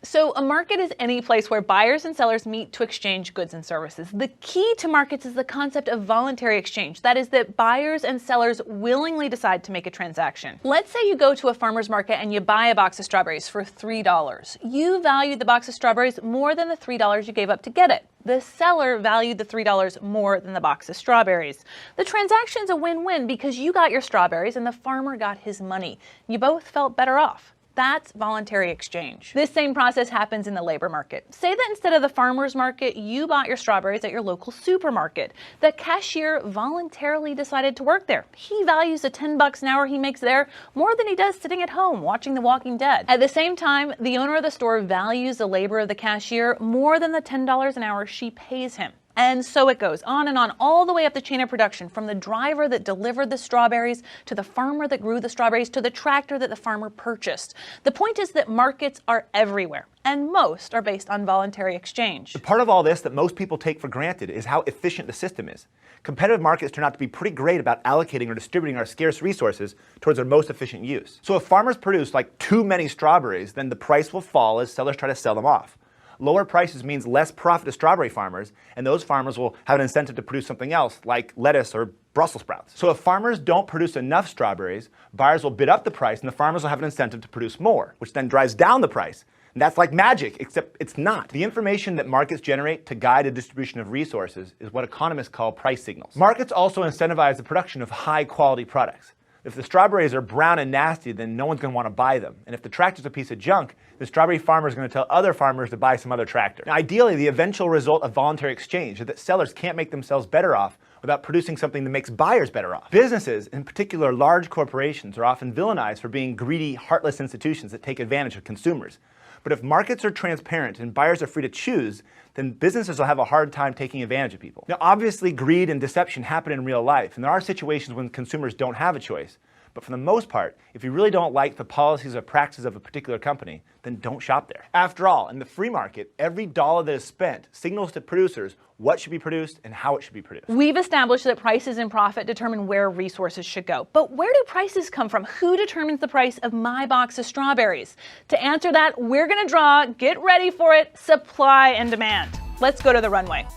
So a market is any place where buyers and sellers meet to exchange goods and services. The key to markets is the concept of voluntary exchange. That is that buyers and sellers willingly decide to make a transaction. Let's say you go to a farmer's market and you buy a box of strawberries for $3. You valued the box of strawberries more than the $3 you gave up to get it. The seller valued the $3 more than the box of strawberries. The transaction's a win-win because you got your strawberries and the farmer got his money. You both felt better off. That's voluntary exchange. This same process happens in the labor market. Say that instead of the farmer's market, you bought your strawberries at your local supermarket. The cashier voluntarily decided to work there. He values the $10 an hour he makes there more than he does sitting at home watching The Walking Dead. At the same time, the owner of the store values the labor of the cashier more than the $10 an hour she pays him. And so it goes on and on, all the way up the chain of production, from the driver that delivered the strawberries to the farmer that grew the strawberries to the tractor that the farmer purchased. The point is that markets are everywhere, and most are based on voluntary exchange. The part of all this that most people take for granted is how efficient the system is. Competitive markets turn out to be pretty great about allocating or distributing our scarce resources towards their most efficient use. So if farmers produce like too many strawberries, then the price will fall as sellers try to sell them off. Lower prices means less profit to strawberry farmers, and those farmers will have an incentive to produce something else, like lettuce or Brussels sprouts. So if farmers don't produce enough strawberries, buyers will bid up the price, and the farmers will have an incentive to produce more, which then drives down the price. And that's like magic, except it's not. The information that markets generate to guide a distribution of resources is what economists call price signals. Markets also incentivize the production of high-quality products. If the strawberries are brown and nasty, then no one's going to want to buy them. And if the tractor's a piece of junk, the strawberry farmer is going to tell other farmers to buy some other tractor. Now, ideally, the eventual result of voluntary exchange is that sellers can't make themselves better off without producing something that makes buyers better off. Businesses, in particular large corporations, are often villainized for being greedy, heartless institutions that take advantage of consumers. But if markets are transparent and buyers are free to choose, then businesses will have a hard time taking advantage of people. Now, obviously, greed and deception happen in real life, and there are situations when consumers don't have a choice. But for the most part, if you really don't like the policies or practices of a particular company, then don't shop there. After all, in the free market, every dollar that is spent signals to producers what should be produced and how it should be produced. We've established that prices and profit determine where resources should go. But where do prices come from? Who determines the price of my box of strawberries? To answer that, we're going to draw, get ready for it, supply and demand. Let's go to the runway.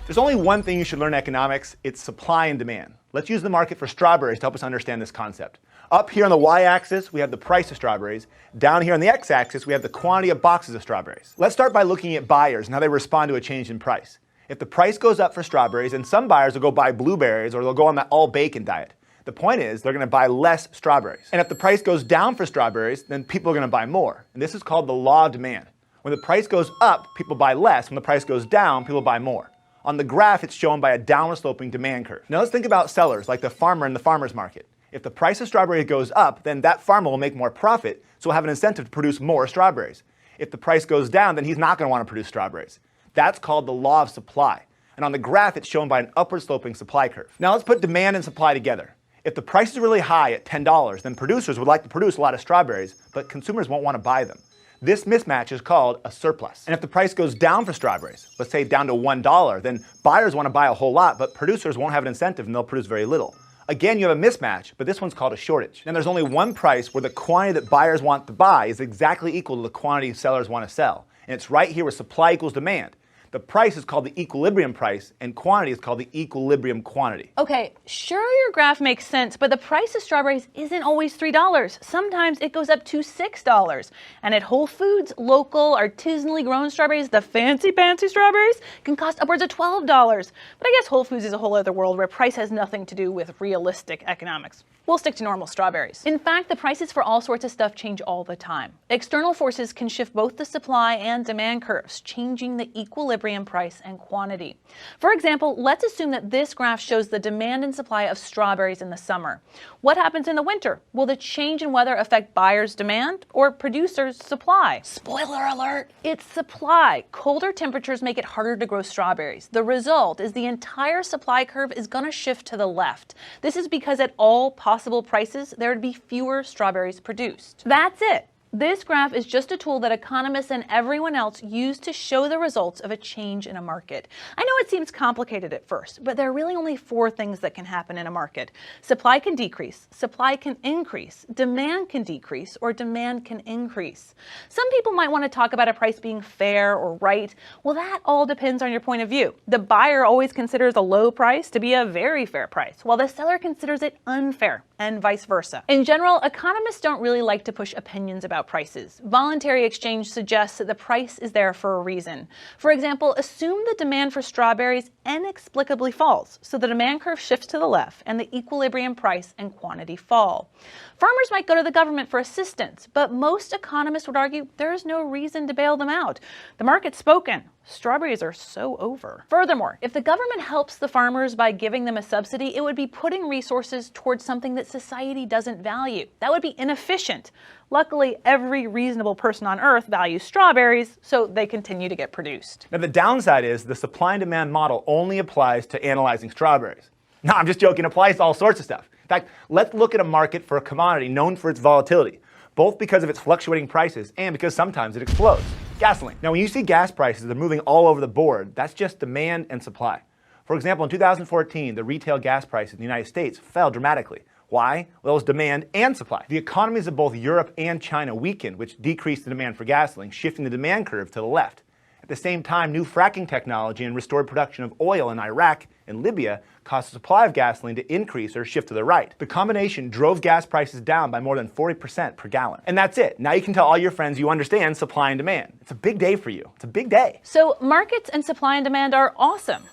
There's only one thing you should learn in economics, it's supply and demand. Let's use the market for strawberries to help us understand this concept. Up here on the y-axis, we have the price of strawberries. Down here on the x-axis, we have the quantity of boxes of strawberries. Let's start by looking at buyers and how they respond to a change in price. If the price goes up for strawberries, then some buyers will go buy blueberries or they'll go on that all-bacon diet. The point is, they're going to buy less strawberries. And if the price goes down for strawberries, then people are going to buy more. And this is called the law of demand. When the price goes up, people buy less. When the price goes down, people buy more. On the graph, it's shown by a downward sloping demand curve. Now let's think about sellers, like the farmer in the farmer's market. If the price of strawberries goes up, then that farmer will make more profit, so he'll have an incentive to produce more strawberries. If the price goes down, then he's not going to want to produce strawberries. That's called the law of supply. And on the graph, it's shown by an upward sloping supply curve. Now let's put demand and supply together. If the price is really high at $10, then producers would like to produce a lot of strawberries, but consumers won't want to buy them. This mismatch is called a surplus. And if the price goes down for strawberries, let's say down to $1, then buyers want to buy a whole lot, but producers won't have an incentive and they'll produce very little. Again, you have a mismatch, but this one's called a shortage. And there's only one price where the quantity that buyers want to buy is exactly equal to the quantity sellers want to sell. And it's right here where supply equals demand. The price is called the equilibrium price, and quantity is called the equilibrium quantity. Okay, sure your graph makes sense, but the price of strawberries isn't always $3. Sometimes it goes up to $6. And at Whole Foods, local, artisanally grown strawberries, the fancy strawberries, can cost upwards of $12. But I guess Whole Foods is a whole other world where price has nothing to do with realistic economics. We'll stick to normal strawberries. In fact, the prices for all sorts of stuff change all the time. External forces can shift both the supply and demand curves, changing the equilibrium price and quantity. For example, let's assume that this graph shows the demand and supply of strawberries in the summer. What happens in the winter? Will the change in weather affect buyers' demand or producers' supply? Spoiler alert, it's supply. Colder temperatures make it harder to grow strawberries. The result is the entire supply curve is going to shift to the left. This is because at all possible prices, there would be fewer strawberries produced. That's it. This graph is just a tool that economists and everyone else use to show the results of a change in a market. I know it seems complicated at first, but there are really only 4 things that can happen in a market. Supply can decrease, supply can increase, demand can decrease, or demand can increase. Some people might want to talk about a price being fair or right. Well, that all depends on your point of view. The buyer always considers a low price to be a very fair price, while the seller considers it unfair, and vice versa. In general, economists don't really like to push opinions about about prices. Voluntary exchange suggests that the price is there for a reason. For example, assume the demand for strawberries inexplicably falls, so the demand curve shifts to the left and the equilibrium price and quantity fall. Farmers might go to the government for assistance, but most economists would argue there's no reason to bail them out. The market's spoken. Strawberries are so over. Furthermore, if the government helps the farmers by giving them a subsidy, it would be putting resources towards something that society doesn't value. That would be inefficient. Luckily, every reasonable person on Earth values strawberries, so they continue to get produced. Now, the downside is the supply and demand model only applies to analyzing strawberries. No, I'm just joking. It applies to all sorts of stuff. In fact, let's look at a market for a commodity known for its volatility, both because of its fluctuating prices and because sometimes it explodes. Gasoline. Now, when you see gas prices, they're moving all over the board. That's just demand and supply. For example, in 2014, the retail gas prices in the United States fell dramatically. Why? Well, it was demand and supply. The economies of both Europe and China weakened, which decreased the demand for gasoline, shifting the demand curve to the left. At the same time, new fracking technology and restored production of oil in Iraq and Libya caused the supply of gasoline to increase or shift to the right. The combination drove gas prices down by more than 40% per gallon. And that's it. Now you can tell all your friends you understand supply and demand. It's a big day for you. It's a big day. So markets and supply and demand are awesome.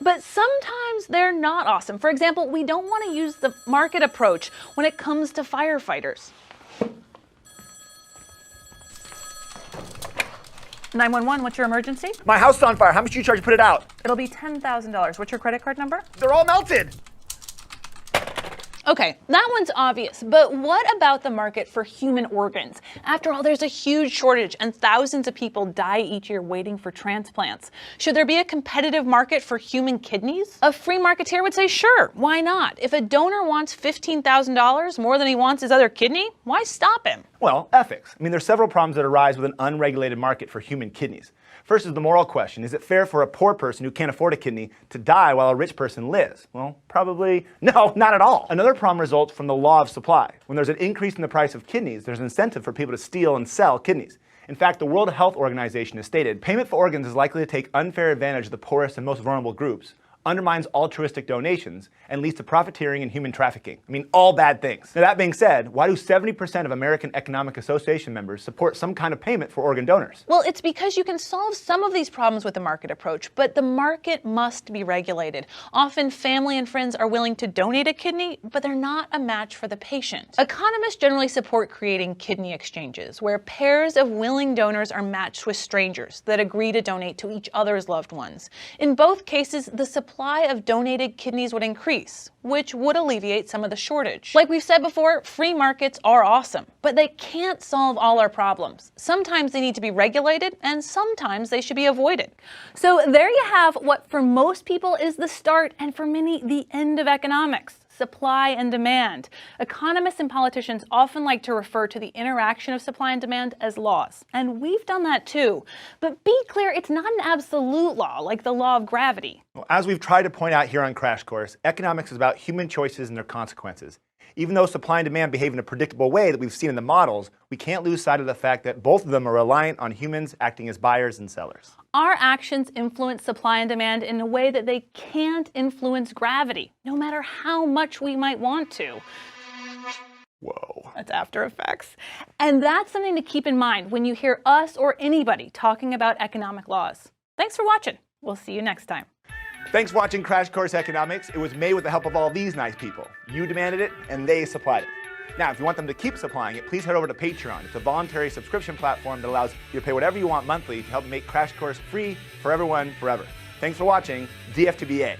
But sometimes they're not awesome. For example, we don't want to use the market approach when it comes to firefighters. 911, what's your emergency? My house is on fire. How much do you charge to put it out? It'll be $10,000. What's your credit card number? They're all melted. Okay, that one's obvious, but what about the market for human organs? After all, there's a huge shortage and thousands of people die each year waiting for transplants. Should there be a competitive market for human kidneys? A free marketeer would say, sure, why not? If a donor wants $15,000 more than he wants his other kidney, why stop him? Well, ethics. I mean, there's several problems that arise with an unregulated market for human kidneys. First is the moral question. Is it fair for a poor person who can't afford a kidney to die while a rich person lives? Well, probably no, not at all. Another problem results from the law of supply. When there's an increase in the price of kidneys, there's an incentive for people to steal and sell kidneys. In fact, the World Health Organization has stated payment for organs is likely to take unfair advantage of the poorest and most vulnerable groups, undermines altruistic donations, and leads to profiteering and human trafficking. I mean, all bad things. Now, that being said, why do 70% of American Economic Association members support some kind of payment for organ donors? Well, it's because you can solve some of these problems with the market approach, but the market must be regulated. Often, family and friends are willing to donate a kidney, but they're not a match for the patient. Economists generally support creating kidney exchanges, where pairs of willing donors are matched with strangers that agree to donate to each other's loved ones. In both cases, the supply of donated kidneys would increase, which would alleviate some of the shortage. Like we've said before, free markets are awesome, but they can't solve all our problems. Sometimes they need to be regulated, and sometimes they should be avoided. So there you have what for most people is the start, and for many, the end of economics. Supply and demand. Economists and politicians often like to refer to the interaction of supply and demand as laws, and we've done that too. But be clear, it's not an absolute law like the law of gravity. Well, as we've tried to point out here on Crash Course, economics is about human choices and their consequences. Even though supply and demand behave in a predictable way that we've seen in the models, we can't lose sight of the fact that both of them are reliant on humans acting as buyers and sellers. Our actions influence supply and demand in a way that they can't influence gravity, no matter how much we might want to. Whoa. That's After Effects. And that's something to keep in mind when you hear us or anybody talking about economic laws. Thanks for watching. We'll see you next time. Thanks for watching Crash Course Economics. It was made with the help of all these nice people. You demanded it, and they supplied it. Now, if you want them to keep supplying it, please head over to Patreon. It's a voluntary subscription platform that allows you to pay whatever you want monthly to help make Crash Course free for everyone forever. Thanks for watching. DF2BA.